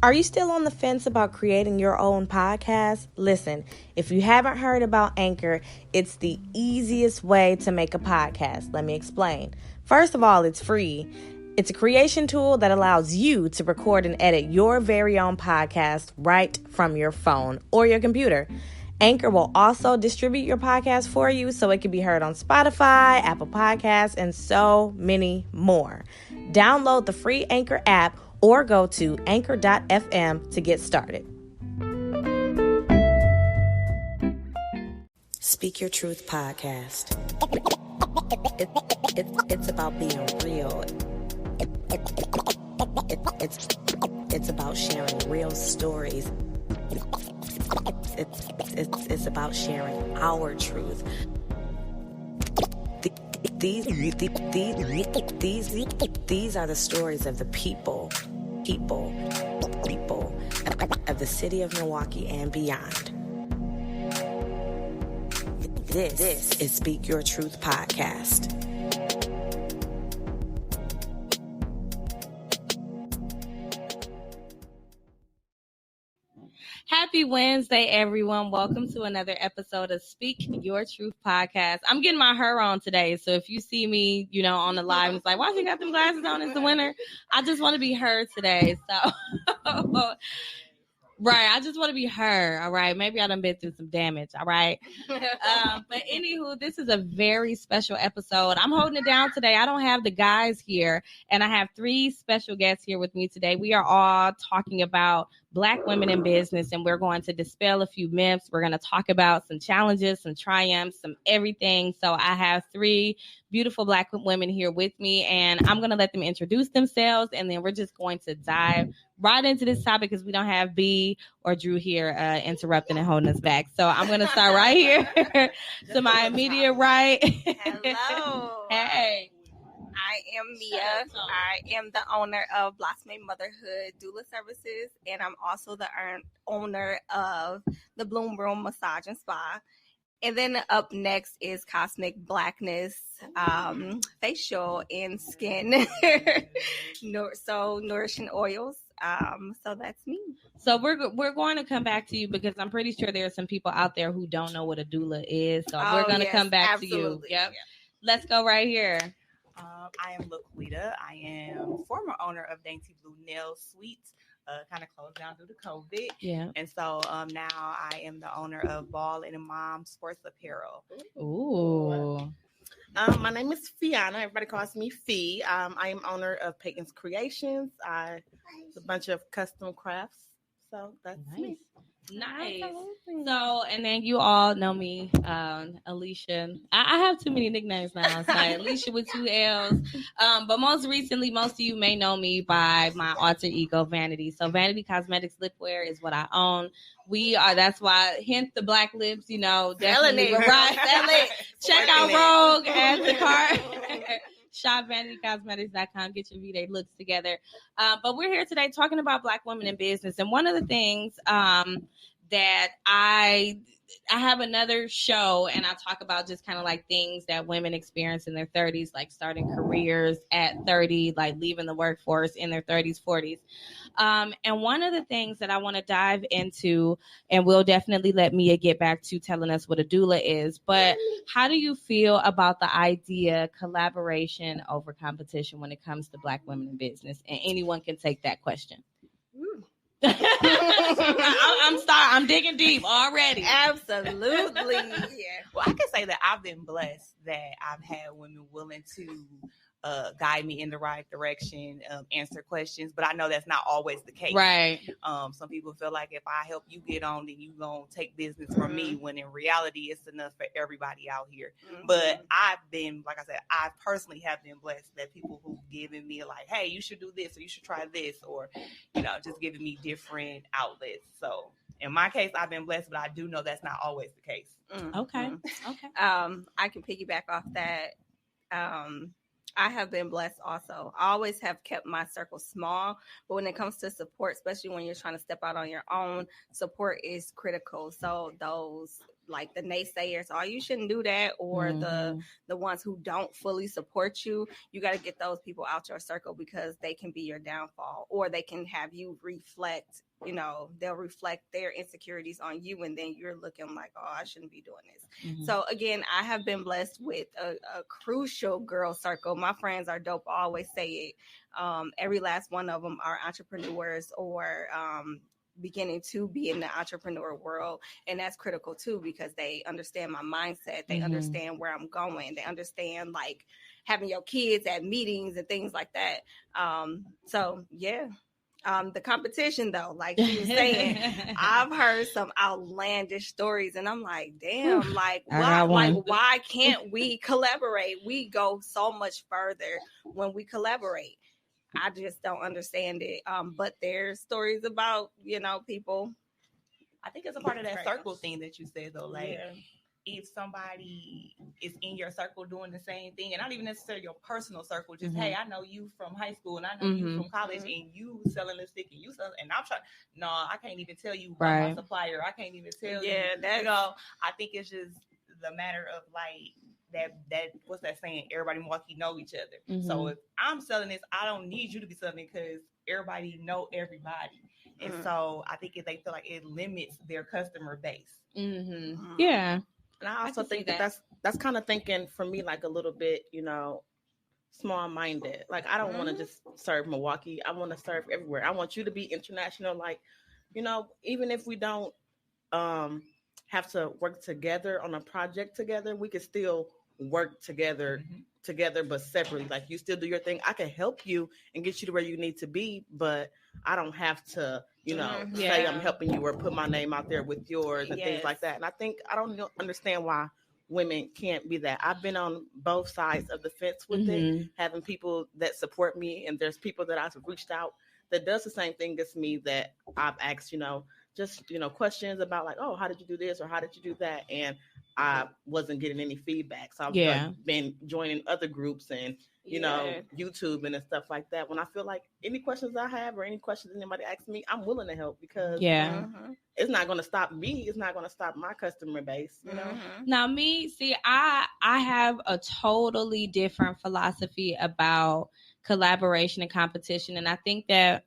Are you still on the fence about creating your own podcast? Listen, if you haven't heard about Anchor, it's the easiest way to make a podcast. Let me explain. First of all, it's free. It's a creation tool that allows you to record and edit your very own podcast right from your phone or your computer. Anchor will also distribute your podcast for you so it can be heard on Spotify, Apple Podcasts, and so many more. Download the free Anchor app or go to anchor.fm to get started. Speak Your Truth podcast. It's about being real. It's about sharing real stories. It's about sharing our truth. These are the stories of the people of the city of Milwaukee and beyond. This is Speak Your Truth podcast. Happy Wednesday, everyone. Welcome to another episode of Speak Your Truth podcast. I'm getting my her on today, so if you see me, on the live, it's like, why she got them glasses on? It's the winter. I just want to be her today, so... Right, I just want to be her, all right? Maybe I done been through some damage, all right? But anywho, this is a very special episode. I'm holding it down today. I don't have the guys here, and I have 3 special guests here with me today. We are all talking about Black women in business, and we're going to dispel a few myths. We're going to talk about some challenges, some triumphs, some everything. So I have 3 beautiful Black women here with me, and I'm going to let them introduce themselves, and then we're just going to dive right into this topic because we don't have B or Drew here interrupting and holding us back. So I'm going to start right here to my immediate right. Hello. Hey. I am Mia. I am the owner of Blossoming Motherhood Doula Services, and I'm also the owner of the Bloom Room Massage and Spa. And then up next is Cosmic Blackness, facial and skin, so nourishing oils. So that's me. So we're going to come back to you because I'm pretty sure there are some people out there who don't know what a doula is. So we're going to come back to you. Yep. Yeah. Let's go right here. I am Laquita. I am former owner of Dainty Blue Nail Suites. Kind of closed down due to COVID. Yeah. And so now I am the owner of Ball and Mom Sports Apparel. Ooh. My name is Fiona. Everybody calls me Fee. I am owner of Peyton's Creations. It's a bunch of custom crafts. So that's me. Nice. So, and then you all know me, Allicia. I have too many nicknames now. It's like Allicia with 2 L's. But most recently, most of you may know me by my alter ego, Vanity. So Vanity Cosmetics Lipwear is what I own. That's why, hence the black lips, definitely. Right. Check out Rogue at the cart. Shop vanitycosmetics.com. Get your V-Day looks together. But we're here today talking about Black women in business. And one of the things that I have another show, and I talk about just kind of like things that women experience in their 30s, like starting careers at 30, like leaving the workforce in their 30s, 40s. And one of the things that I want to dive into, and we'll definitely let Mia get back to telling us what a doula is, but how do you feel about the idea collaboration over competition when it comes to Black women in business? And anyone can take that question. I'm digging deep already. Absolutely. Yeah. Well, I can say that I've been blessed that I've had women willing to guide me in the right direction, answer questions, but I know that's not always the case. Right. Some people feel like if I help you get on, then you gonna take business from me, when in reality it's enough for everybody out here. But I've been, like I said, I personally have been blessed that people who've given me like, hey, you should do this, or you should try this, or just giving me different outlets. So in my case, I've been blessed, but I do know that's not always the case. Okay. I can piggyback off that. I have been blessed also. I always have kept my circle small, but when it comes to support, especially when you're trying to step out on your own, support is critical. So those like the naysayers, oh, you shouldn't do that, or the ones who don't fully support you. You got to get those people out your circle, because they can be your downfall, or they can have you reflect. They'll reflect their insecurities on you, and then you're looking like, oh, I shouldn't be doing this. So again, I have been blessed with a crucial girl circle. My friends are dope. I always say it. Every last one of them are entrepreneurs, or beginning to be in the entrepreneur world. And that's critical too, because they understand my mindset. They understand where I'm going. They understand like having your kids at meetings and things like that. So yeah. The competition though, like she was saying, I've heard some outlandish stories, and I'm like, damn, like why can't we collaborate? We go so much further when we collaborate. I just don't understand it. But there's stories about, people. I think it's a part of that circle thing that you said though, like if somebody is in your circle doing the same thing, and not even necessarily your personal circle, just hey, I know you from high school, and I know you from college, and you selling lipstick, and you selling, and I'm trying. No, I can't even tell you about my supplier. I can't even tell you. I think it's just the matter of like that. What's that saying? Everybody walkie know each other. So if I'm selling this, I don't need you to be selling it, because everybody know everybody. And so I think if they feel like it limits their customer base. Yeah. And I also think that's kind of thinking for me, like a little bit, small-minded. Like, I don't want to just serve Milwaukee. I want to serve everywhere. I want you to be international. Like, even if we don't have to work together on a project together, we can still work together, but separately. Like, you still do your thing. I can help you and get you to where you need to be, but I don't have to, say I'm helping you or put my name out there with yours and things like that. And I don't understand why women can't be that. I've been on both sides of the fence with it, having people that support me, and there's people that I've reached out that does the same thing as me, that I've asked, just, questions about like, oh, how did you do this? Or how did you do that? And I wasn't getting any feedback. So I've been joining other groups and, YouTube and stuff like that. When I feel like any questions I have or any questions anybody asks me, I'm willing to help, because it's not going to stop me. It's not going to stop my customer base, Now I have a totally different philosophy about collaboration and competition. And I think that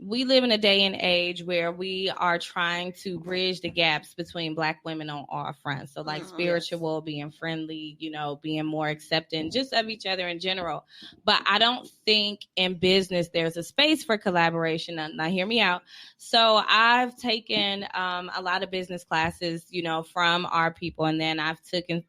we live in a day and age where we are trying to bridge the gaps between Black women on all fronts. So like spiritual, being friendly, being more accepting just of each other in general. But I don't think in business there's a space for collaboration. Now hear me out. So I've taken a lot of business classes, from our people. And then I've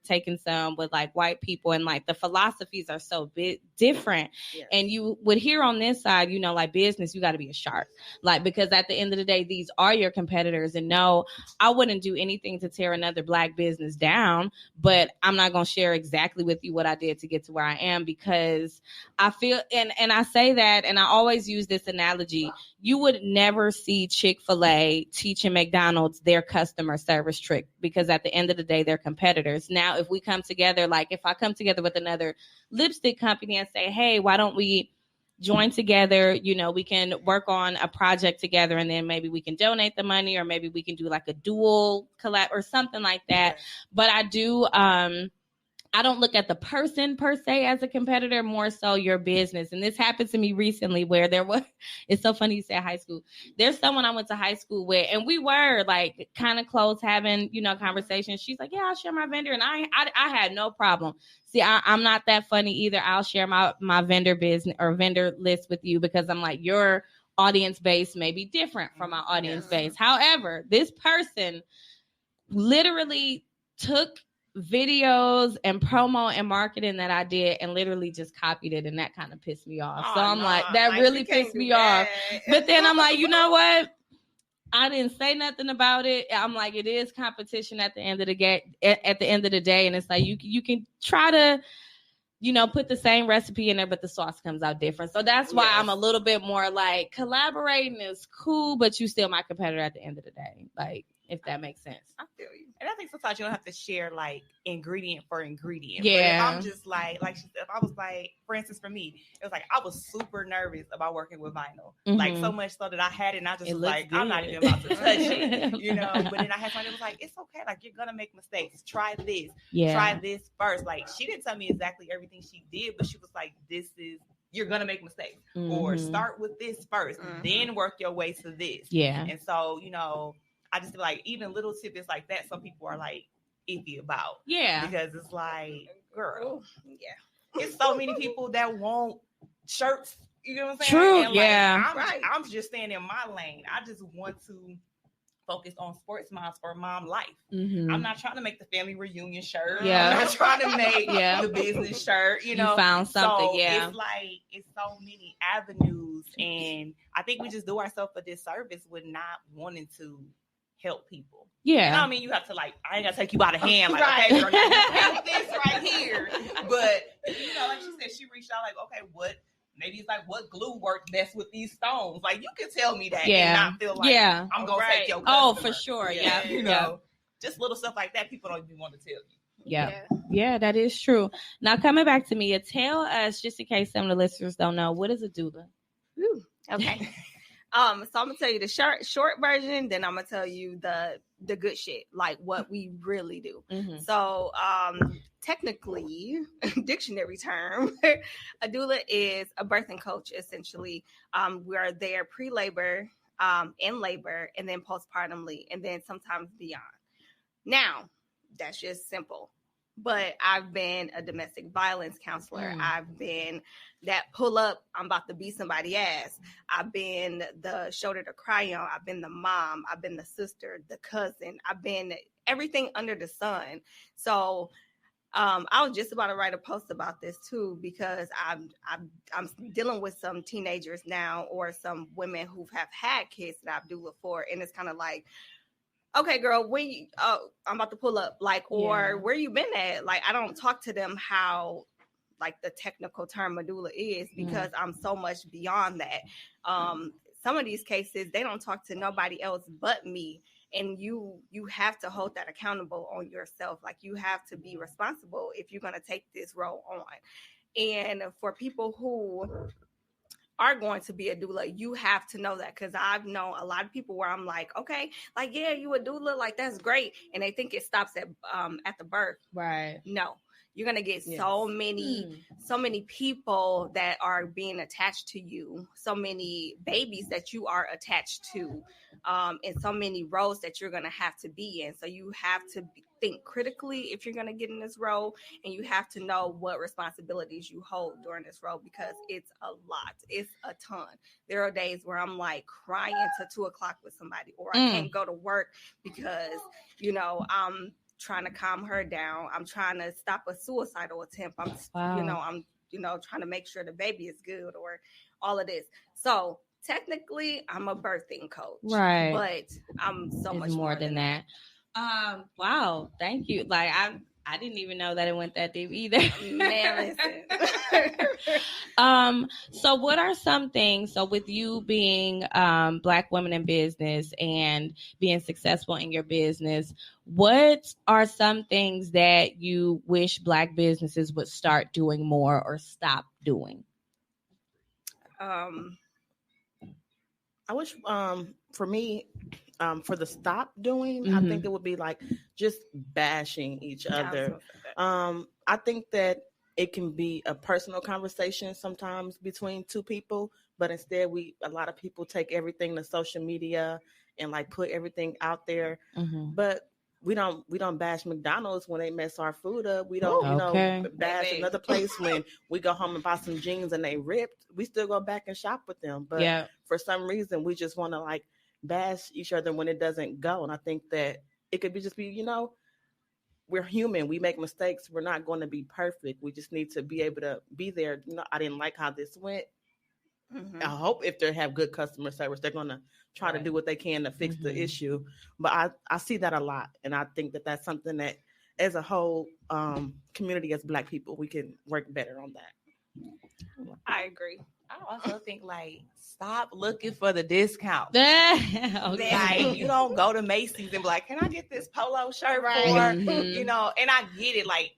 taken some with like white people, and like the philosophies are so different. Yes. And you would hear on this side, like business, you got to be a shark. Like, because at the end of the day, these are your competitors. And no, I wouldn't do anything to tear another Black business down, but I'm not going to share exactly with you what I did to get to where I am, because I feel, and I say that, and I always use this analogy. You would never see Chick-fil-A teaching McDonald's their customer service trick, because at the end of the day, they're competitors. Now, if we come together, like if I come together with another lipstick company and say, hey, why don't we join together, we can work on a project together, and then maybe we can donate the money, or maybe we can do like a dual collab or something like that. But I do, I don't look at the person per se as a competitor, more so your business. And this happened to me recently where it's so funny you say high school. There's someone I went to high school with, and we were like kind of close having, conversations. She's like, yeah, I'll share my vendor. And I had no problem. See, I'm not that funny either. I'll share my vendor business or vendor list with you, because I'm like, your audience base may be different from my audience base. However, this person literally took videos and promo and marketing that I did and literally just copied it, and that kind of pissed me off. So I'm like, that really pissed me off. But then I'm like, you know what? I didn't say nothing about it. I'm like, it is competition at the end of the day. And it's like you can try to, put the same recipe in there, but the sauce comes out different. So that's why I'm a little bit more like, collaborating is cool, but you still my competitor at the end of the day. Like, if that makes sense. I feel you. And I think sometimes you don't have to share like ingredient for ingredient. Yeah. But if I'm just like she said, if I was like, for instance, for me, it was like I was super nervous about working with vinyl. Like so much so that I had it and I just was like, I'm not even about to touch it. But then I had somebody that was like, it's okay, like you're gonna make mistakes. Try this. Try this first. Like she didn't tell me exactly everything she did, but she was like, you're going to make mistakes or start with this first, then work your way to this. Yeah. And so, I just feel like even little tidbits like that, some people are like iffy about. Yeah. Because it's like, girl, yeah, it's so many people that want shirts. You know what I'm saying? True. And I'm just staying in my lane. I just want to focus on sports moms for mom life. I'm not trying to make the family reunion shirt. I'm not trying to make the business shirt. You found something. So it's like it's so many avenues, and I think we just do ourselves a disservice with not wanting to help people. Yeah, you know what I mean, you have to like. I ain't gotta take you by the hand, like okay, girl, you paint this right here. But like she said, she reached out like, okay, what? Maybe it's like what glue works best with these stones. Like you can tell me that and not feel like I'm gonna take your customer. Oh, for sure. Yeah. Just little stuff like that. People don't even want to tell you. Yeah, that is true. Now coming back to Mia, tell us, just in case some of the listeners don't know, what is a doula? Okay. So I'm gonna tell you the short version, then I'm gonna tell you the good shit, like what we really do. So technically, dictionary term, a doula is a birthing coach. Essentially, we are there pre-labor, in labor, and then postpartum leave, and then sometimes beyond. Now, that's just simple. But I've been a domestic violence counselor. I've been that pull up, I'm about to beat somebody's ass. I've been the shoulder to cry on. I've been the mom. I've been the sister, the cousin. I've been everything under the sun. So I was just about to write a post about this too, because I'm dealing with some teenagers now, or some women who have had kids that I've doula for, and it's kind of like, okay, girl, I'm about to pull up, like, or where you been at? Like, I don't talk to them how, like, the technical term doula is, because I'm so much beyond that. Some of these cases, they don't talk to nobody else but me. And you have to hold that accountable on yourself. Like, you have to be responsible if you're going to take this role on. And for people who are going to be a doula, you have to know that, because I've known a lot of people where I'm like, okay, like, yeah, you a doula, like, that's great, and they think it stops at the birth. Right. No, you're gonna get so many people that are being attached to you, so many babies that you are attached to, and so many roles that you're gonna have to be in. So you have to think critically if you're gonna get in this role, and you have to know what responsibilities you hold during this role, because it's a lot. It's a ton. There are days where I'm like crying till 2:00 with somebody, or I can't go to work because I'm trying to calm her down. I'm trying to stop a suicidal attempt. I'm trying to make sure the baby is good, or all of this. So technically, I'm a birthing coach, right? But I'm so much more than that. Wow, thank you. Like I didn't even know that it went that deep either. Man, listen. So what are some things, so with you being Black women in business and being successful in your business, what are some things that you wish Black businesses would start doing more or stop doing? I wish for me, for the stop doing, I think it would be like just bashing each other. I think that it can be a personal conversation sometimes between two people, but instead a lot of people take everything to social media and like put everything out there. But we don't bash McDonald's when they mess our food up. We don't, bash another place when we go home and buy some jeans and they ripped. We still go back and shop with them. But for some reason, we just want to like bash each other when it doesn't go. And I think that it could just be, we're human. We make mistakes. We're not going to be perfect. We just need to be able to be there. I didn't like how this went. I hope if they have good customer service, they're going to try to do what they can to fix the issue. But I see that a lot. And I think that that's something that as a whole community, as Black people, we can work better on that. I agree. I also think like stop looking for the discount. Okay. Like you don't go to Macy's and be like, can I get this polo shirt Right. for, Mhm. you know, and I get it, like,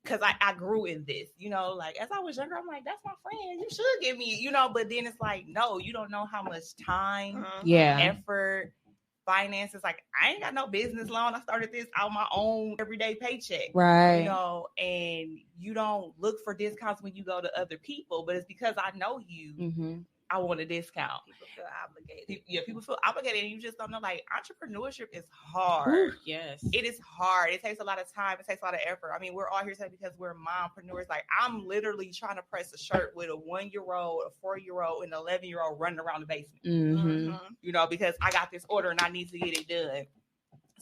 because I grew in this, you know, like as I was younger, I'm like, that's my friend. You should give me, you know, but then it's like, no, you don't know how much time, Yeah. effort, finances. Like I ain't got no business loan. I started this out my own everyday paycheck. Right. You know, and you don't look for discounts when you go to other people, but it's because I know you. Mm-hmm. I want a discount. People feel obligated. Yeah, people feel obligated, and you just don't know. Like entrepreneurship is hard. Ooh, yes. It is hard. It takes a lot of time. It takes a lot of effort. I mean, we're all here today because we're mompreneurs. Like I'm literally trying to press a shirt with a 1-year-old, a 4-year-old, and an 11-year-old running around the basement. Mm-hmm. You know, because I got this order and I need to get it done.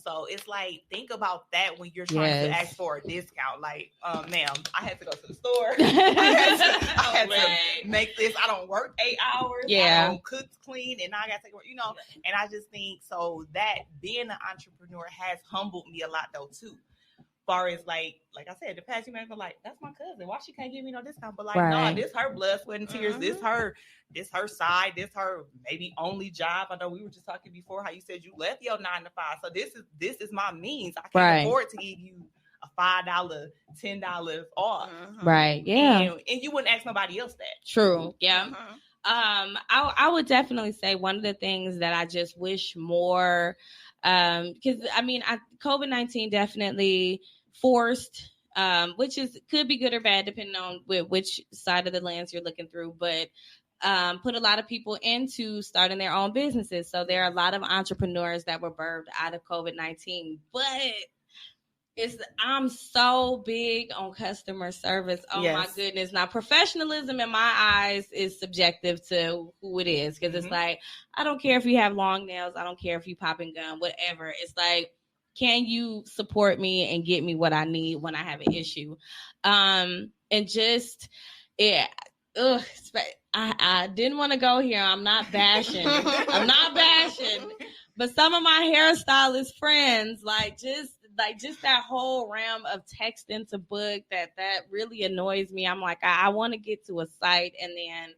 So it's like, think about that when you're trying to ask for a discount. Like, ma'am, I had to go to the store. I had to make this. I don't work 8 hours. Yeah. I don't cook, clean, and I got to take work, you know. And I just think, so that being an entrepreneur has humbled me a lot, though, too. Far as like I said, the past few minutes, like, that's my cousin. Why she can't give me no discount? But like, no, this her blood, sweat, and tears. This her side. This her maybe only job. I know we were just talking before how you said you left your 9 to 5. So this is my means. I can't afford to give you a $5, $10 off. Right. Yeah. And you wouldn't ask nobody else that. True. Yeah. I would definitely say one of the things that I just wish more, because I mean, COVID-19 definitely forced, which could be good or bad depending on which side of the lens you're looking through, but put a lot of people into starting their own businesses. So there are a lot of entrepreneurs that were birthed out of COVID-19, but I'm so big on customer service. Oh my goodness. Now, professionalism in my eyes is subjective to who it is. Because it's like, I don't care if you have long nails. I don't care if you popping gum, whatever. It's like, can you support me and get me what I need when I have an issue? And just, I didn't want to go here. I'm not bashing. But some of my hairstylist friends, just that whole realm of texting to book, that really annoys me. I'm like, I want to get to a site, and then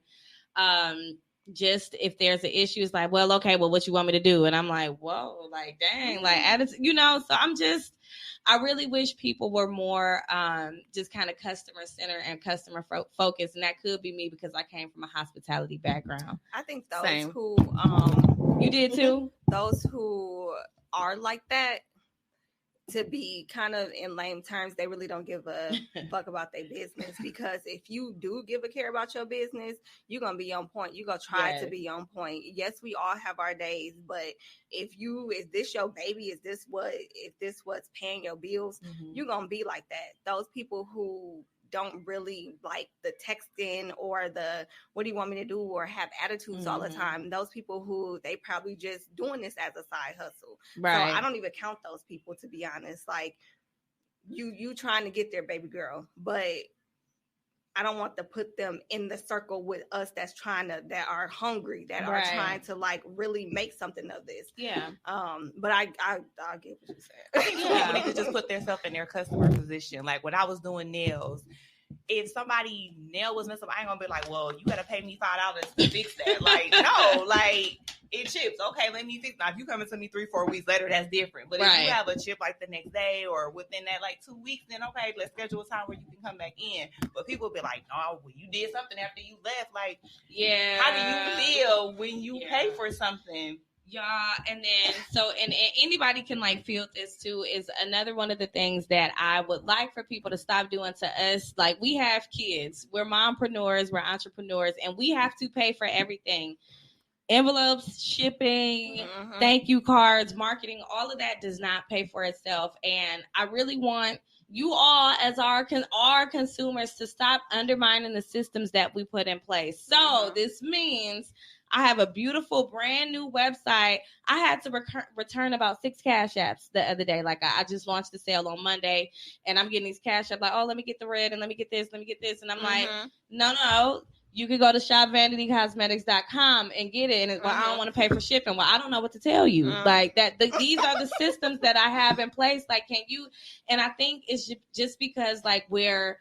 just if there's an issue, it's like, well, okay, well, what you want me to do? And I'm like, whoa, like, dang, like, you know, so I really wish people were more just kind of customer centered and customer focused. And that could be me because I came from a hospitality background. I think those who you did too? Those who are like that, to be kind of in lame terms, they really don't give a fuck about their business, because if you do give a care about your business, you're going to be on point. You're going to try to be on point. Yes, we all have our days, but is this your baby? Is this what's paying your bills? You're going to be like that. Those people who don't really like the texting or the what do you want me to do or have attitudes all the time. Those people who they probably just doing this as a side hustle. Right. So I don't even count those people, to be honest. Like you trying to get there, baby girl, but I don't want to put them in the circle with us that are hungry, that are trying to like really make something of this. Yeah. But I get what you said. I think people need to just put themselves in their customer position. Like when I was doing nails, if somebody nail was messed up, I ain't gonna be like, well, you gotta pay me $5 to fix that. Like, no, like it chips. Okay, let me fix it. Now, if you come to me 3-4 weeks later, that's different. But if you have a chip like the next day or within that like 2 weeks, then okay, let's schedule a time where you can come back in. But people will be like, no, well, you did something after you left. Like, how do you feel when you pay for something? Yeah, and then and anybody can like feel this too, is another one of the things that I would like for people to stop doing to us. Like, we have kids, we're mompreneurs, we're entrepreneurs, and we have to pay for everything. Envelopes, shipping, thank you cards, marketing, all of that does not pay for itself. And I really want you all, as our consumers, to stop undermining the systems that we put in place. So this means I have a beautiful brand new website. I had to return about 6 Cash Apps the other day. Like I just launched the sale on Monday, and I'm getting these Cash Apps like, oh, let me get the red and let me get this. And I'm like, no. You could go to shopvanitycosmetics.com and get it. And I don't want to pay for shipping. Well, I don't know what to tell you. Like that. These are the systems that I have in place. Like, can you? And I think it's just because like we're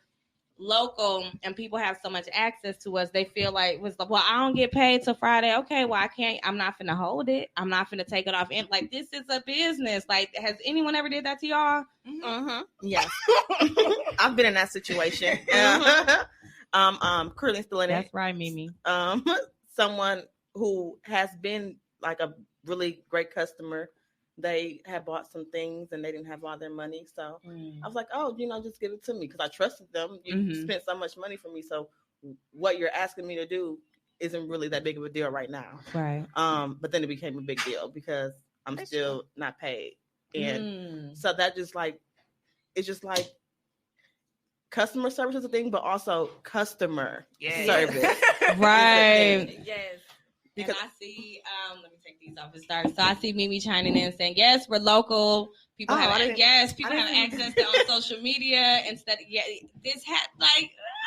local and people have so much access to us, they feel like, well, I don't get paid till Friday. Okay, well, I'm not finna hold it. I'm not finna take it off. And like, this is a business. Like, has anyone ever did that to y'all? Mm-hmm. Yes. I've been in that situation. Currently still in it. That's right, Mimi. Someone who has been like a really great customer, they had bought some things and they didn't have all their money. So I was like, oh, just give it to me because I trusted them. You spent so much money for me. So what you're asking me to do isn't really that big of a deal right now. Right. But then it became a big deal because I'm still not paid. And so that it's just like customer service is a thing, but also customer service. Right. Yes. Because I see, let me take these off and start. So I see Mimi chiming in saying, yes, we're local. People have access to on social media instead. This had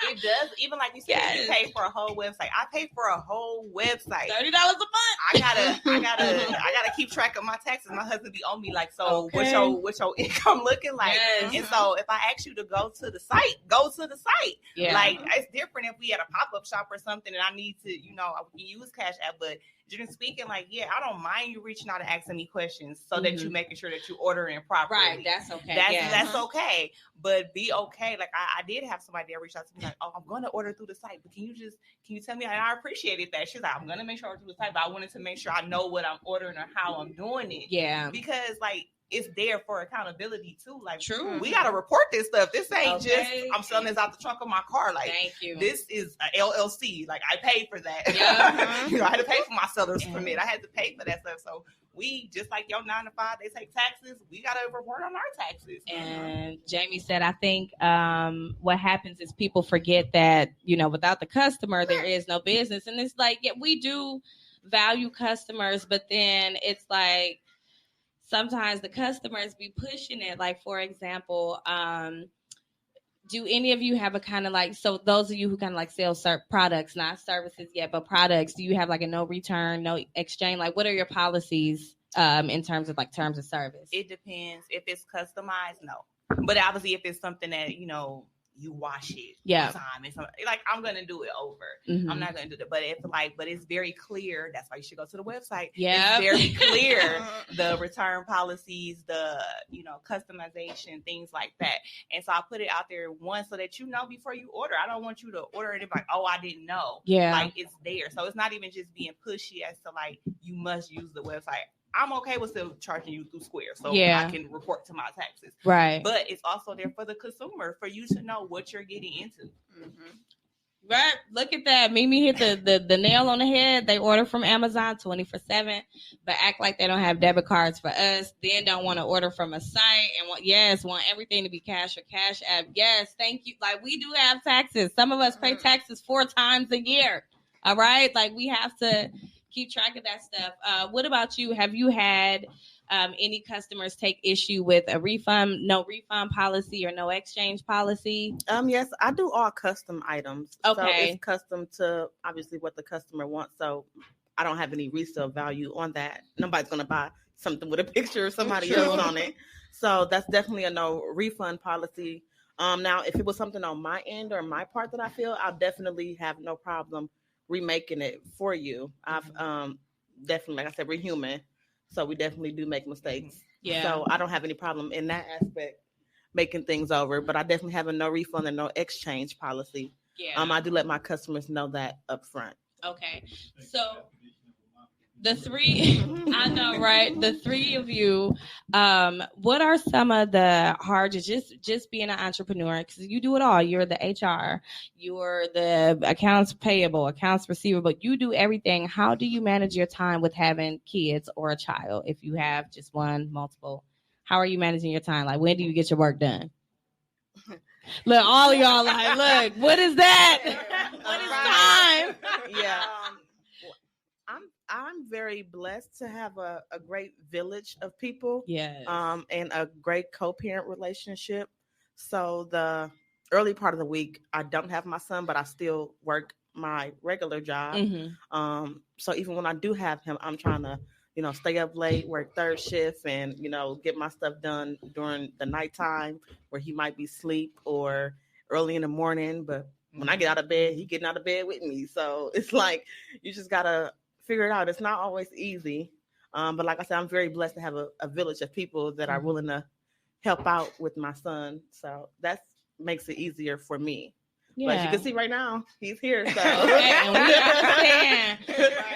it does. Even like you said, you pay for a whole website. I pay for a whole website. $30 a month. I gotta keep track of my taxes. My husband be on me like, so what's your income looking like? Yes. And so if I ask you to go to the site, go to the site. Yeah. Like it's different if we had a pop-up shop or something and I need to, I can use Cash App, but generally speaking, like, I don't mind you reaching out and asking me questions so that you making sure that you ordering properly. Right, that's okay. That's okay. But be okay. Like I did have somebody that reached out to me like, oh, I'm gonna order through the site, but can you tell me? And I appreciated that. She's like, I'm gonna make sure I order through the site, but I wanted to make sure I know what I'm ordering or how I'm doing it. Yeah. Because like it's there for accountability too. Like, true, we gotta report this stuff. This ain't just I'm selling this out the trunk of my car. Like, thank you. This is a LLC. Like, I paid for that. Yeah. I had to pay for my seller's permit. I had to pay for that stuff. So we just like your 9 to 5, they take taxes. We gotta report on our taxes. And Jamie said, I think what happens is people forget that without the customer there is no business. And it's like, we do value customers, but then it's like, sometimes the customers be pushing it. Like, for example, do any of you have a kind of like, so those of you who kind of like sell products, not services yet, but products, do you have like a no return, no exchange? Like, what are your policies in terms of like terms of service? It depends. If it's customized, no. But obviously if it's something that, you wash it time and something, like, I'm gonna do it over. I'm not gonna do that. But but it's very clear. That's why you should go to the website. Yeah, it's very clear the return policies, the customization, things like that. And so I put it out there so that before you order. I don't want you to order it and be like, oh, I didn't know. Yeah, like it's there. So it's not even just being pushy as to like you must use the website. I'm okay with still charging you through Square so I can report to my taxes. Right. But it's also there for the consumer, for you to know what you're getting into. Right. Look at that. Mimi hit the nail on the head. They order from Amazon 24/7, but act like they don't have debit cards for us. Then don't want to order from a site and want everything to be cash or Cash App. Yes. Thank you. Like, we do have taxes. Some of us pay taxes 4 times a year. All right. Like, we have to keep track of that stuff. What about you? Have you had any customers take issue with no refund policy or no exchange policy? Yes, I do all custom items. Okay. So it's custom to obviously what the customer wants. So I don't have any resale value on that. Nobody's going to buy something with a picture of somebody else on it. So that's definitely a no refund policy. Now, if it was something on my end or my part that I feel, I'll definitely have no problem remaking it for you. I've definitely, like I said, we're human, so we definitely do make mistakes. Yeah. So I don't have any problem in that aspect, making things over. But I definitely have a no refund and no exchange policy. Yeah. I do let my customers know that up front. Okay. So the 3, I know, right? The 3 of you, what are some of the hardest, just being an entrepreneur, because you do it all. You're the HR, you're the accounts payable, accounts receivable, you do everything. How do you manage your time with having kids or a child? If you have just one, multiple, how are you managing your time? Like, when do you get your work done? Look, all of y'all like, look, what is that? What is time? Yeah. I'm very blessed to have a great village of people. Yes. And a great co-parent relationship. So the early part of the week, I don't have my son, but I still work my regular job. So even when I do have him, I'm trying to, stay up late, work third shift, and, get my stuff done during the nighttime where he might be asleep or early in the morning, but when I get out of bed, he getting out of bed with me. So it's like, you just got to figure it out. It's not always easy. But like I said, I'm very blessed to have a village of people that are willing to help out with my son. So that makes it easier for me. Yeah. But as you can see right now, he's here. So and we understand.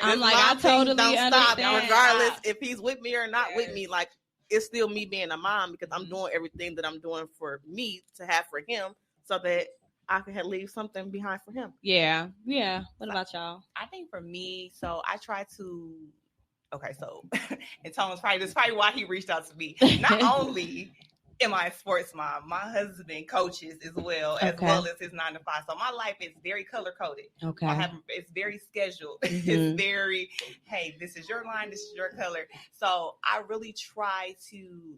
I'm like, I totally don't understand. Stop, regardless if he's with me or not with me. Like, it's still me being a mom, because I'm doing everything that I'm doing for me to have for him, so that I can leave something behind for him. Yeah. Yeah. What about y'all? I think for me, so I try to, okay, so, and Thomas, that's probably why he reached out to me. Not only am I a sports mom, my husband coaches as well as his 9 to 5. So my life is very color coded. Okay. It's very scheduled. It's very, hey, this is your line, this is your color. So I really try to,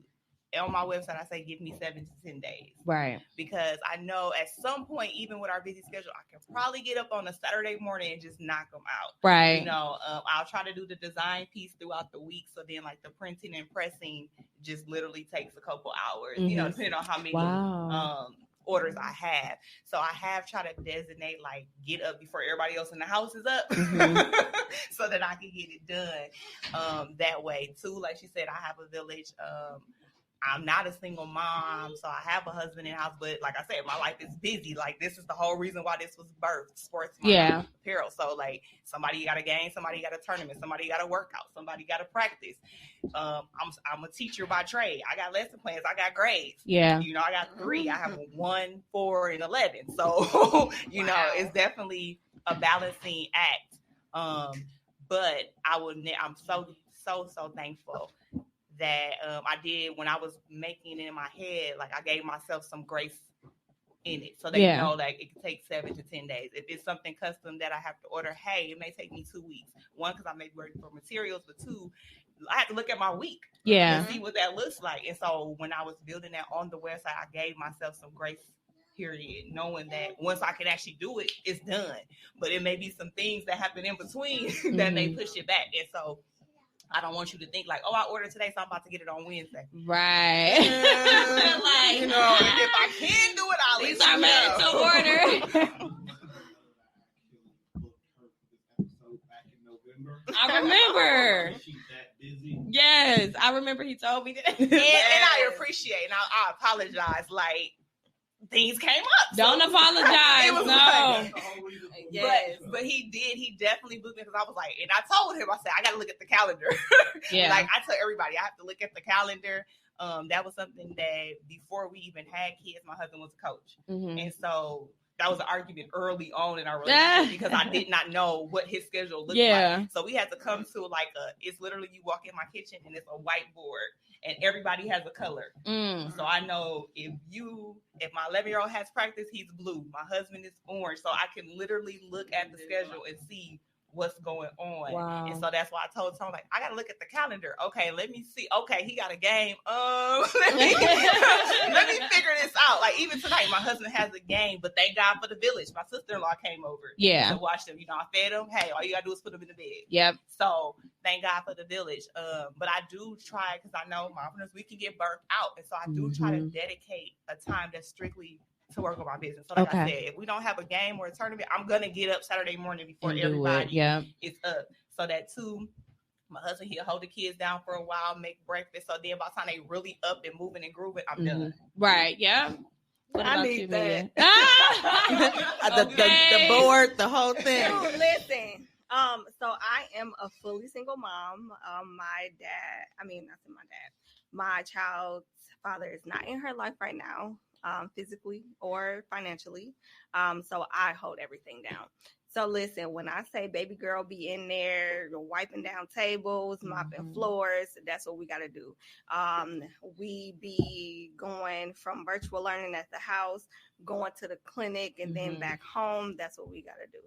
on my website, I say, give me 7 to 10 days. Right. Because I know at some point, even with our busy schedule, I can probably get up on a Saturday morning and just knock them out. Right. You know, I'll try to do the design piece throughout the week. So then, like, the printing and pressing just literally takes a couple hours, you know, depending on how many orders I have. So I have tried to designate, like, get up before everybody else in the house is up so that I can get it done that way, too. Like she said, I have a village. I'm not a single mom, so I have a husband in the house, but like I said, my life is busy. Like, this is the whole reason why this was birthed, sports mom apparel. So, like, somebody got a game, somebody got a tournament, somebody got a workout, somebody got a practice. I'm a teacher by trade. I got lesson plans, I got grades. Yeah. You know, I got 3. I have 1, 4, and 11. So, you know, it's definitely a balancing act. But I'm so thankful that I did when I was making it in my head. Like, I gave myself some grace in it, so that you know, like, it can take 7 to 10 days. If it's something custom that I have to order, hey, it may take me 2 weeks. 1, because I may be working for materials, but 2, I have to look at my week and see what that looks like. And so when I was building that on the website, I gave myself some grace, period, knowing that once I can actually do it, it's done. But it may be some things that happen in between that may push it back. And so I don't want you to think like, oh, I ordered today, so I'm about to get it on Wednesday. Right. Like, you know, if I can do it, I'll these are made to order. I remember. Yes, I remember he told me that. And I appreciate, and I apologize. Like, things came up. Don't apologize. No. But he definitely booked me, because I was like, and I told him, I said, I got to look at the calendar. Like, I tell everybody, I have to look at the calendar. That was something that before we even had kids, my husband was a coach. And so that was an argument early on in our relationship, because I did not know what his schedule looked like. So we had to come to like it's literally, you walk in my kitchen and it's a whiteboard and everybody has a color. So I know if my 11-year-old has practice, he's blue. My husband is orange. So I can literally look at the schedule and see what's going on. Wow. And so that's why I told Tom, like, I gotta look at the calendar. Okay, let me see. Okay, he got a game. Let me figure this out. Like, even tonight, my husband has a game, but thank God for the village. My sister-in-law came over to watch them. You know, I fed them. Hey, all you gotta do is put them in the bed. Yep. So thank God for the village. But I do try, because I know mommypreneurs, we can get burnt out. And so I do try to dedicate a time that's strictly to work on my business. So like I said, if we don't have a game or a tournament, I'm going to get up Saturday morning before everybody is up. So that too, my husband, he'll hold the kids down for a while, make breakfast. So then by the time they really up and moving and grooving, I'm done. Right. Yeah. What I need that. The board, the whole thing. Dude, listen. So I am a fully single mom. My child's father is not in her life right now, physically or financially. So I hold everything down. So listen, when I say baby girl be in there wiping down tables, mopping floors, that's what we got to do. We be going from virtual learning at the house, going to the clinic, and then back home. That's what we got to do.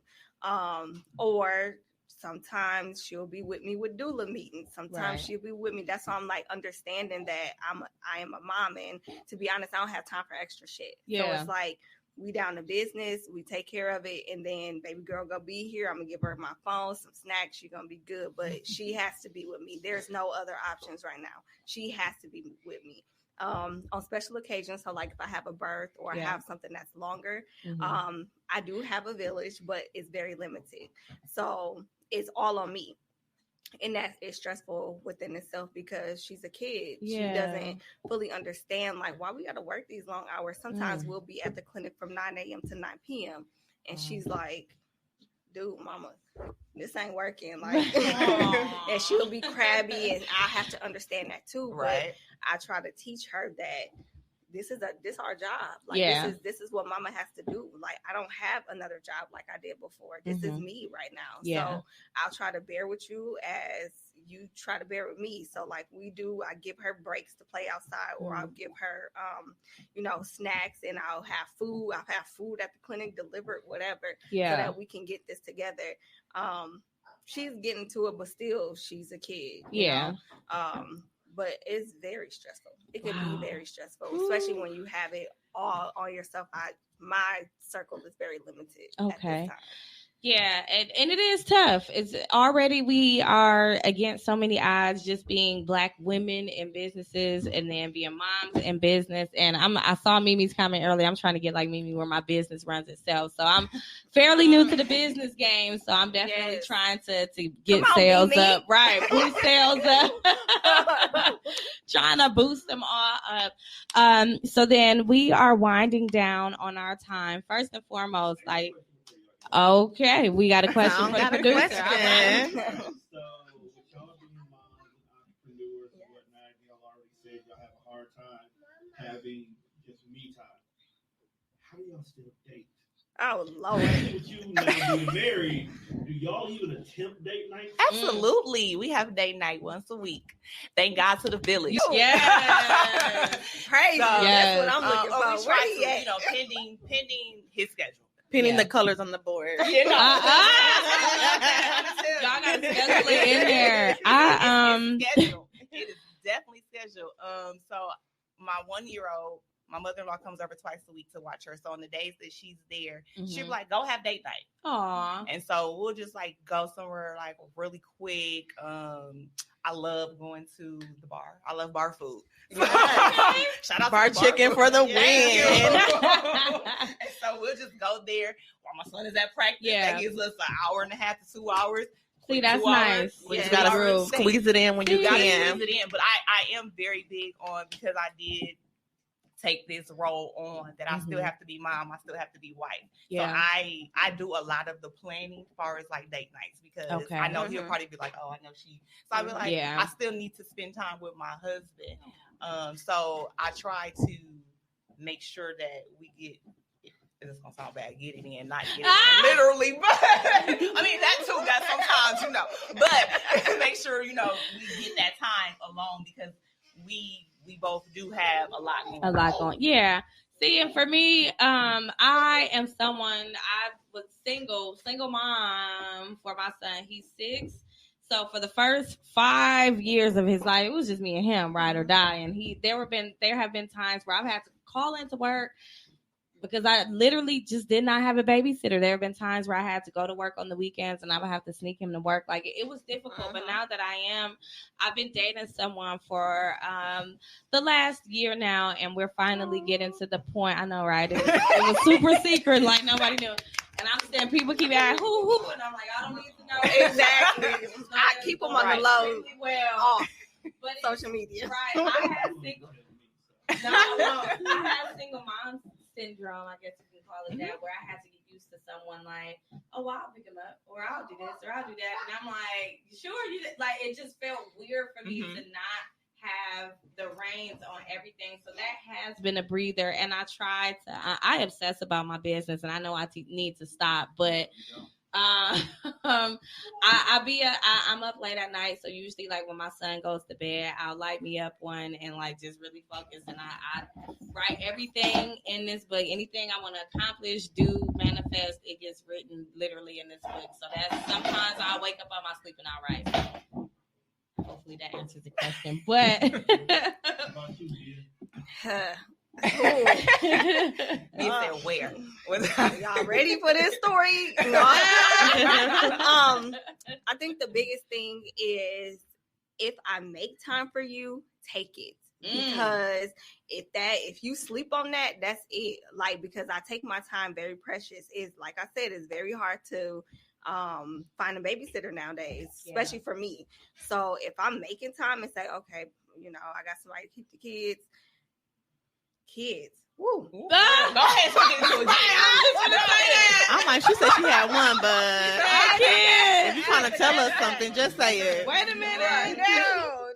Or sometimes she'll be with me with doula meetings. Sometimes she'll be with me. That's why I'm like understanding that I am a mom, and to be honest, I don't have time for extra shit. So it's like, we down to business, we take care of it, and then baby girl gonna be here. I'm gonna give her my phone, some snacks. She's gonna be good, but she has to be with me. There's no other options right now. She has to be with me. on special occasions. So like if I have a birth or I have something that's longer, I do have a village, but it's very limited. So it's all on me. And that is stressful within itself because she's a kid. She doesn't fully understand like why we got to work these long hours. Sometimes we'll be at the clinic from 9 a.m. to 9 p.m. And she's like, dude, mama, this ain't working. Like, and she'll be crabby, and I have to understand that too. Right. But I try to teach her that this is our job. Like this is what mama has to do. Like I don't have another job like I did before. This is me right now. So I'll try to bear with you as you try to bear with me. So like I give her breaks to play outside, or I'll give her snacks, and I'll have food. I'll have food at the clinic delivered, whatever, so that we can get this together. She's getting to it, but still she's a kid. You know? But it's very stressful. It can be very stressful, especially when you have it all on yourself. My circle is very limited at this time. Yeah, and it is tough. It's already we are against so many odds just being Black women in businesses and then being moms in business. And I saw Mimi's comment earlier. I'm trying to get like Mimi where my business runs itself. So I'm fairly new to the business game. So I'm definitely trying to get sales up. Right, boost sales up. Trying to boost them all up. So then we are winding down on our time. First and foremost, like, okay, we got a question for the producer. So, with y'all being moms and entrepreneurs and whatnot, y'all already said y'all have a hard time having just me time. How do y'all still date? Oh, Lord. With you now being married, do y'all even attempt date night? Absolutely. We have date night once a week. Thank God to the village. Yes. Praise. That's what I'm looking for. We try to, pending his schedule. Pinning the colors on the board. You know. Y'all got to schedule it in there. It is definitely scheduled. So my 1-year-old, my mother-in-law comes over twice a week to watch her. So on the days that she's there, she'll be like, go have date night. Aww. And so we'll just like go somewhere like really quick. I love going to the bar. I love bar food. Shout out bar to chicken food. for the win. And so we'll just go there while my son is at practice. Yeah. That gives us an hour and a half to 2 hours. See, that's nice. You just gotta squeeze it in when you can. Squeeze it in. But I am very big on, because I did take this role on, that I still have to be mom, I still have to be wife. Yeah. So I do a lot of the planning as far as like date nights, because I know he'll probably be like, oh, I know she. So I be like, I still need to spend time with my husband. So I try to make sure that we get. It's gonna sound bad, get it in, not get it in literally, but I mean that too. That sometimes, but make sure we get that time alone, because we both do have a lot going. Yeah. See, and for me, I am someone, I was single mom for my son. He's 6. So for the first 5 years of his life, it was just me and him, ride or die. And there have been times where I've had to call into work because I literally just did not have a babysitter. There have been times where I had to go to work on the weekends and I would have to sneak him to work. Like, it was difficult. But now that I've been dating someone for the last year now, and we're finally getting to the point. I know, right? It was super secret, like nobody knew. And I'm saying, people keep asking, who? And I'm like, I don't need to know. Exactly. I keep them on the low. Really well. But social media. Right. I have single mom syndrome, I guess you can call it that, where I had to get used to someone like, oh, well, I'll pick him up, or I'll do this, or I'll do that. And I'm like, sure, like, it just felt weird for me to not have the reins on everything. So that has been a breather. And I try to, I obsess about my business, and I know I need to stop, but I'm up late at night, so usually like when my son goes to bed, I'll light me up one and like just really focus, and I write everything in this book. Anything I want to accomplish, do, manifest, it gets written literally in this book. So that's, sometimes I'll wake up on my sleep and I'll write. So hopefully that answers the question. But He said where? Y'all ready for this story? No. I think the biggest thing is, if I make time for you, take it. Because if you sleep on that, that's it. Like, because I take my time very precious. It's like I said, it's very hard to find a babysitter nowadays, especially for me. So if I'm making time and say, okay, I got somebody to keep the kids. Woo. Go ahead. I'm like, she said she had one, but if you're trying to tell us something, just say it. Wait a minute. No.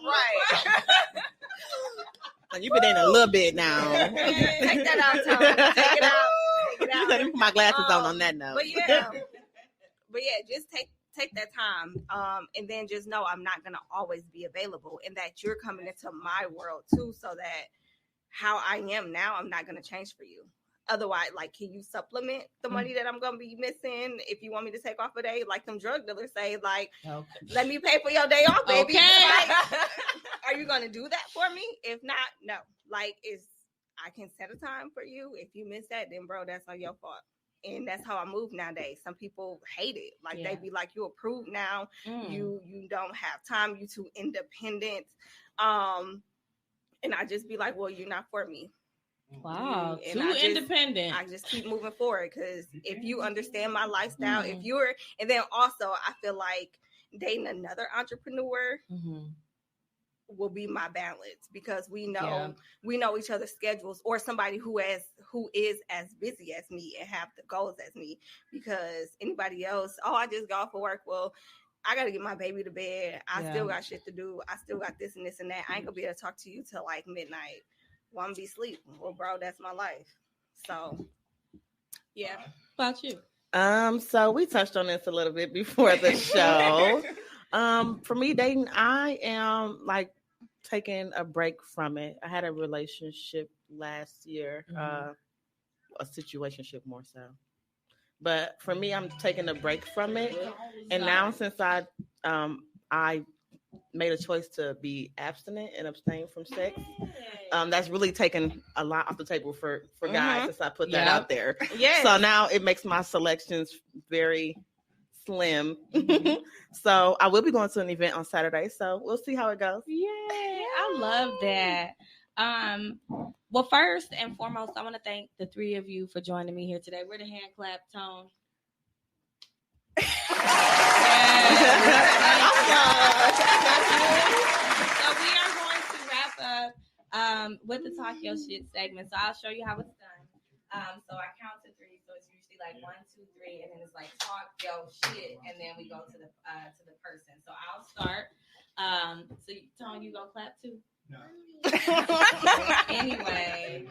Right. You've been in a little bit now. Take that out, Tom. Take it out. Let me put my glasses on that note. But yeah, just take that time, and then just know I'm not gonna always be available, and that you're coming into my world too, so that how I am now, I'm not gonna change for you. Otherwise, like, can you supplement the money that I'm gonna be missing if you want me to take off a day? Like them drug dealers say, like, let me pay for your day off, baby. Okay. Like, are you gonna do that for me? If not, no. Like, I can set a time for you. If you miss that, then bro, that's on your fault. And that's how I move nowadays. Some people hate it. Like, they be like, you approved now. You don't have time. You too independent. And I just be like, well, you're not for me. Wow, And independent. I just keep moving forward, because if you understand my lifestyle, and then also I feel like dating another entrepreneur will be my balance, because we know each other's schedules, or somebody who is as busy as me and have the goals as me. Because anybody else, I just got off of work. Well, I got to get my baby to bed. I still got shit to do. I still got this and this and that. I ain't gonna be able to talk to you till like midnight. Well, I'm be asleep. Well, bro, that's my life. So, yeah. How about you? So we touched on this a little bit before the show. For me, dating, I am like taking a break from it. I had a relationship last year, a situationship more so. But for me, I'm taking a break from it. And now since I made a choice to be abstinent and abstain from sex, that's really taken a lot off the table for guys since I put that out there. Yeah. So now it makes my selections very slim. So I will be going to an event on Saturday. So we'll see how it goes. Yay. I love that. Well, first and foremost, I want to thank the three of you for joining me here today. We're the hand clap tone. So we are going to wrap up with the Talk Your Shit segment. So I'll show you how it's done. So I count to three. So it's usually like 1, 2, 3, and then it's like talk your shit, and then we go to the person. So I'll start. So Tone, you gonna clap too? No. Anyway,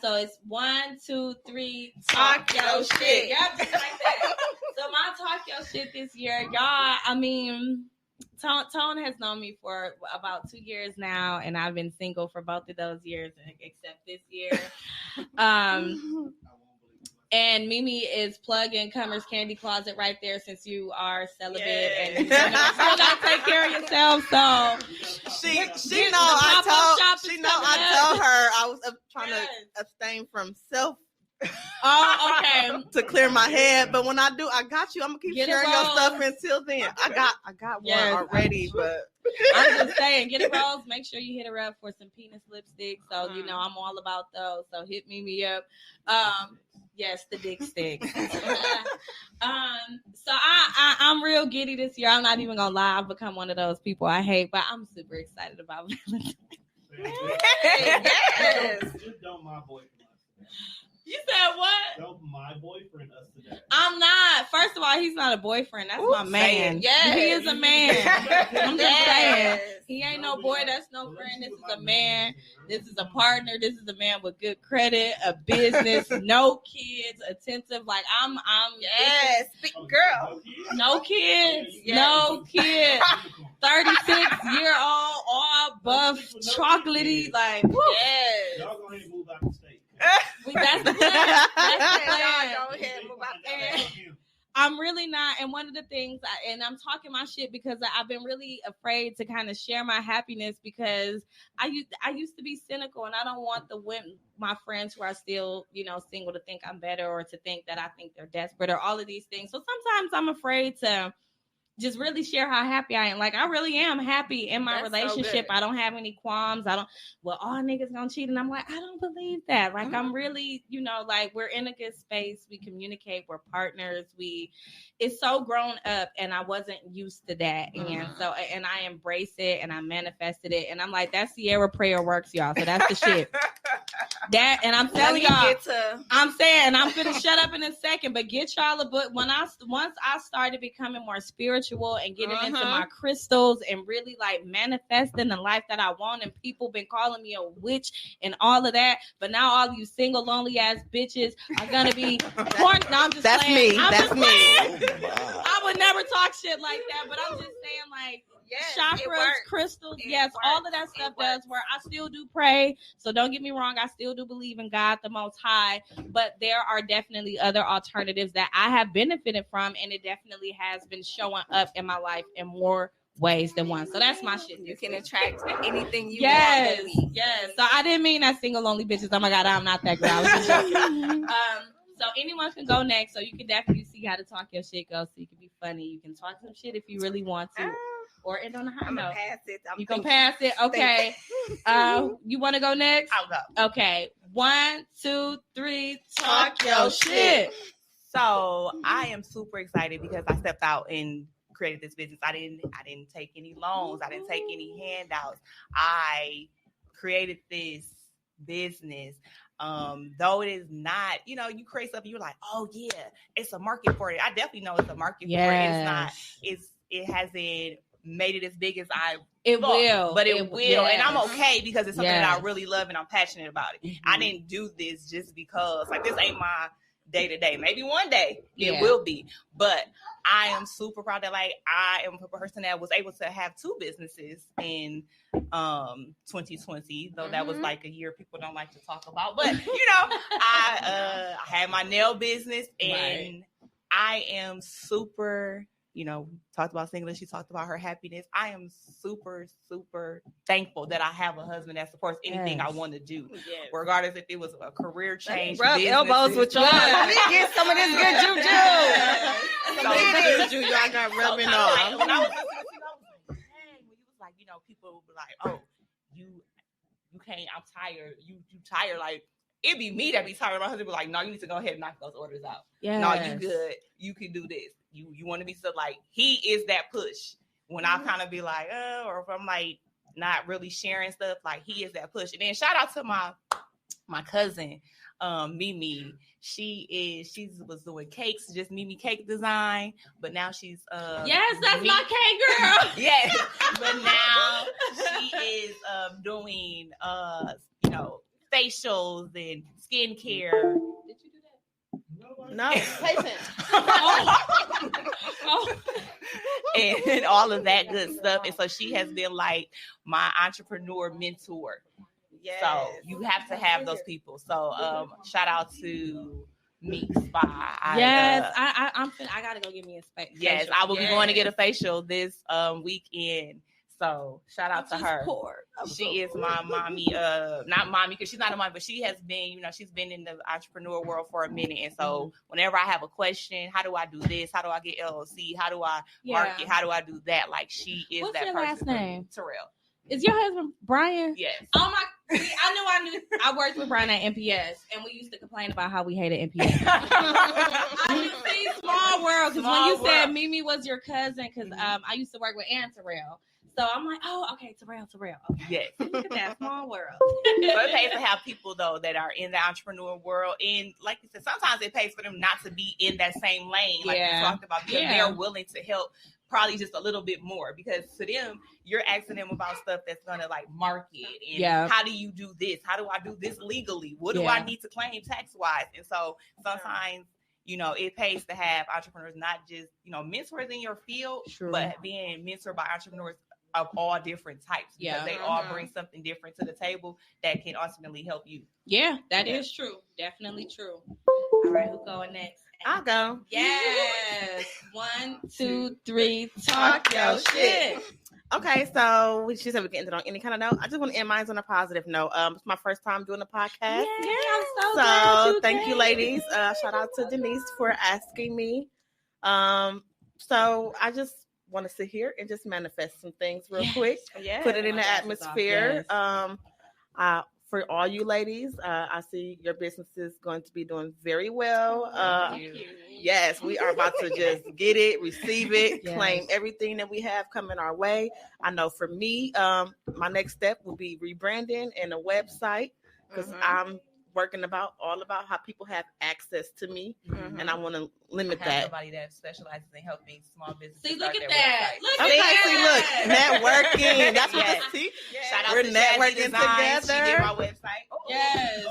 so it's 1, 2, 3. Talk your shit. Yep, just like that. So my talk your shit this year, y'all. I mean, Tone has known me for about 2 years now, and I've been single for both of those years, except this year. And Mimi is plugging Cummer's Candy Closet right there, since you are celibate and you still gotta take care of yourself. So she know I told her I was trying to abstain from self. Oh, okay. To clear my head, but when I do, I got you. I'm gonna keep sharing your stuff until then. I got one already, but I'm just saying, get a rose. Make sure you hit her up for some penis lipstick. So I'm all about those. So hit Mimi up. Yes, the dick stick. So I'm real giddy this year. I'm not even gonna lie. I've become one of those people I hate, but I'm super excited about Valentine's. Yes. Just don't my boyfriend. You said what? Don't my boyfriend us today. I'm not. First of all, he's not a boyfriend. That's my man. Yes. He is a man. I'm just saying. Yes. He ain't no boy. That's no friend. This is a man. This is a partner. This is a man with good credit, a business, no kids, attentive. Like I'm. Yes, big girl. No kids. Yes. No kids. 36-year-old, all buff, chocolatey. Like, woo. Yes. Y'all go ahead and move out the state. That's the plan. That's the plan. Go ahead, move out there. I'm really not. And one of the things, and I'm talking my shit because I've been really afraid to kind of share my happiness, because I used to be cynical, and I don't want my friends who are still, single to think I'm better, or to think that I think they're desperate, or all of these things. So sometimes I'm afraid to just really share how happy I am. Like, I really am happy in my relationship. I don't have any qualms. All niggas gonna cheat. And I'm like, I don't believe that. Like, I'm really, like, we're in a good space. We communicate. We're partners. It's so grown up, and I wasn't used to that. And I embrace it, and I manifested it. And I'm like, that Sierra prayer works, y'all. So that's the shit. That, and I'm telling y'all, I'm saying, I'm gonna shut up in a second, but get y'all a book. Once I started becoming more spiritual and getting into my crystals and really like manifesting the life that I want, and people been calling me a witch and all of that, but now all you single lonely ass bitches are gonna be porn. No, I'm just That's playing. me. That's me. Oh, I would never talk shit like that, but I'm just saying, like, chakras, crystals, all of that stuff does work. I still do pray, so don't get me wrong. I still do believe in God, the Most High, but there are definitely other alternatives that I have benefited from, and it definitely has been showing up in my life in more ways than one. So that's my shit. You can attract anything you want. Yes. So I didn't mean that single lonely bitches. Oh my God, I'm not that girl. I was just joking. So anyone can go next. So you can definitely see how to talk your shit, go. So you can be funny. You can talk some shit if you really want to. Or end on a high note. Pass it. You can pass it. Okay. You want to go next? I'll go. Okay. 1, 2, 3. Talk your shit. So I am super excited because I stepped out and created this business. I didn't take any loans. I didn't take any handouts. I created this business. Though it is not, you create stuff and you're like, oh yeah, it's a market for it. I definitely know it's a market for it. It hasn't made it as big as I thought, but it will. And I'm okay because it's something that I really love and I'm passionate about it. I didn't do this just because, like, this ain't my day to day. Maybe one day it will be, but I am super proud that, like, I am a person that was able to have 2 businesses in 2020, though that was like a year people don't like to talk about, but I had my nail business, and I am super, talked about singleness. She talked about her happiness. I am super, super thankful that I have a husband that supports anything I want to do, regardless if it was a career change. Rub elbows with you. Let me get some of this good juju. I got rubbing off. When I was like, people would be like, oh, you can't, I'm tired. You tired. Like, it'd be me that be tired. My husband be like, no, you need to go ahead and knock those orders out. No, you good. You can do this. You want to be so, like, he is that push. When I kind of be like, or if I'm like not really sharing stuff, like, he is that push. And then shout out to my cousin, Mimi. She was doing cakes, just Mimi cake design, but now she's yes, that's my cake girl. Yes, but now she is doing facials and skincare. Did you do that? No, patient. And all of that good stuff. And so she has been like my entrepreneur mentor. Yes. So you have to have those people. So shout out to Meek Spa. I gotta go get me a facial. Yes, I will be going to get a facial this weekend. So shout out to her. She is my mommy, not mommy because she's not a mommy, but she has been, she's been in the entrepreneur world for a minute. And so whenever I have a question, how do I do this? How do I get LLC? How do I market? How do I do that? Like, she is What's that your person. Last name? Terrell. Is your husband Brian? Yes. Oh my! See, I knew. I worked with Brian at NPS, and we used to complain about how we hated NPS. I knew. See, small world. Because when you said Mimi was your cousin, because I used to work with Ann Terrell. So I'm like, oh, okay, Terrell. Okay. Yes. Look at that small world. So it pays to have people, though, that are in the entrepreneur world. And like you said, sometimes it pays for them not to be in that same lane, like we talked about, because they're willing to help probably just a little bit more. Because to them, you're asking them about stuff that's going to, like, market. And how do you do this? How do I do this legally? What do I need to claim tax-wise? And so sometimes, it pays to have entrepreneurs, not just, mentors in your field, but being mentored by entrepreneurs of all different types, because they all bring something different to the table that can ultimately help you. Yeah, that is true. Definitely true. All right, who's going next? I'll go. Yes. 1, 2, 3. Talk your shit. Okay, so she said we can end it on any kind of note. I just want to end mine on a positive note. It's my first time doing a podcast. Yeah, I'm so glad thank you, ladies. Shout out to Denise for asking me. So I just want to sit here and just manifest some things real quick. Yeah. Put it in the Yes. atmosphere. For all you ladies, I see your business is going to be doing very well. Thank you. Yes, we are about to just get it, receive it, Yes. claim everything that we have coming our way. I know for me, my next step will be rebranding and a website, because I'm working all about how people have access to me, and I want to limit I have that. somebody that specializes in helping small businesses. See, look start at their that. website. Look Okay, at see, that. look, networking. That's what Yes. see. Shout out We're to networking Jazzy Designs. together. She did my website. Oh. Yes.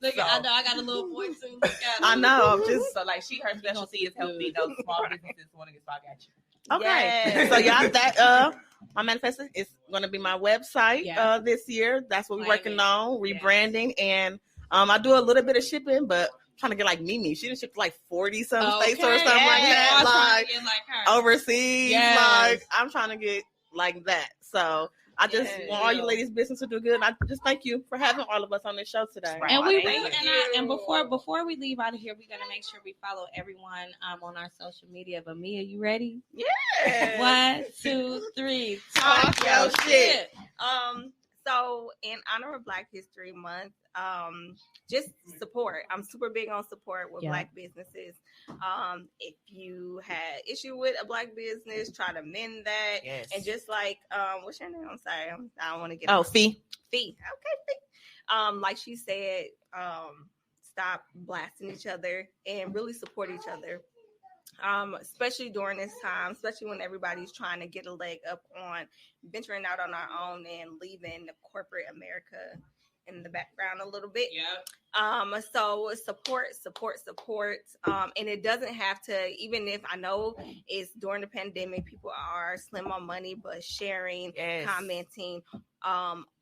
Look, So- I know I got a little boy too. Look at I him. know. I'm just So like her specialty is helping those small businesses want to get started at you. okay. Yes. So y'all, that my manifesto is going to be my website Yeah. this year. That's what we're Claim working it. on, rebranding, and I do a little bit of shipping, but I'm trying to get like Mimi. She done shipped like 40 some states or something like that, All trying like to get like her. overseas. Yes. Like I'm trying to get like that. So I just Yes. want all you ladies' business to do good. And I just thank you for having all of us on this show today. Right. And we Thank will, you. and before we leave out of here, we're gonna make sure we follow everyone on our social media. But Mia, you ready? Yes. 1, 2, 3. Talk your shit. So in honor of Black History Month, just support. I'm super big on support with Yeah. Black businesses. If you had issue with a Black business, try to mend that. Yes. And just like, what's your name? I'm sorry, I don't want to get Fee. Fee. Okay, Fee. Like she said, stop blasting each other and really support each other. Especially during this time, especially when everybody's trying to get a leg up on venturing out on our own and leaving the corporate America in the background a little bit. Yeah. So support. And it doesn't have to, even if I know it's during the pandemic, people are slim on money, but sharing, Yes. commenting,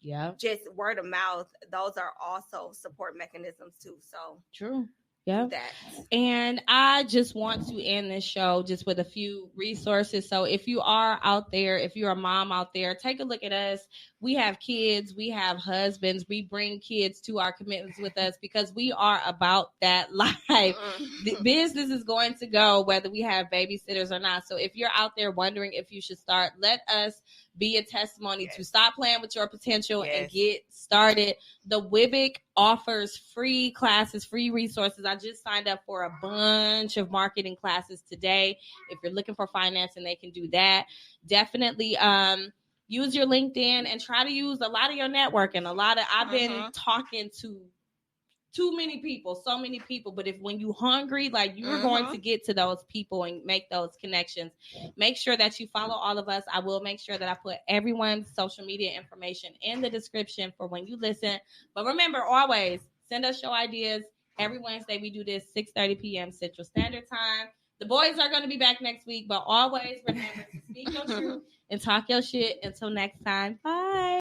Yeah. just word of mouth, those are also support mechanisms too. So True. Yeah. that. And I just want to end this show just with a few resources. So if you are out there, if you're a mom out there, take a look at us. We have kids, we have husbands, we bring kids to our commitments with us because we are about that life. The business is going to go whether we have babysitters or not. So if you're out there wondering if you should start, let us be a testimony to stop playing with your potential and get started. The WIBIC offers free classes, free resources. I just signed up for a bunch of marketing classes today. If you're looking for financing, they can do that. Definitely use your LinkedIn and try to use a lot of your networking. I've been talking to too many people, so many people. But when you hungry, like you're going to get to those people and make those connections. Make sure that you follow all of us. I will make sure that I put everyone's social media information in the description for when you listen. But remember, always send us show ideas. Every Wednesday we do this 6:30 p.m. Central Standard Time. The boys are going to be back next week, but always remember to speak your truth and talk your shit. Until next time, bye.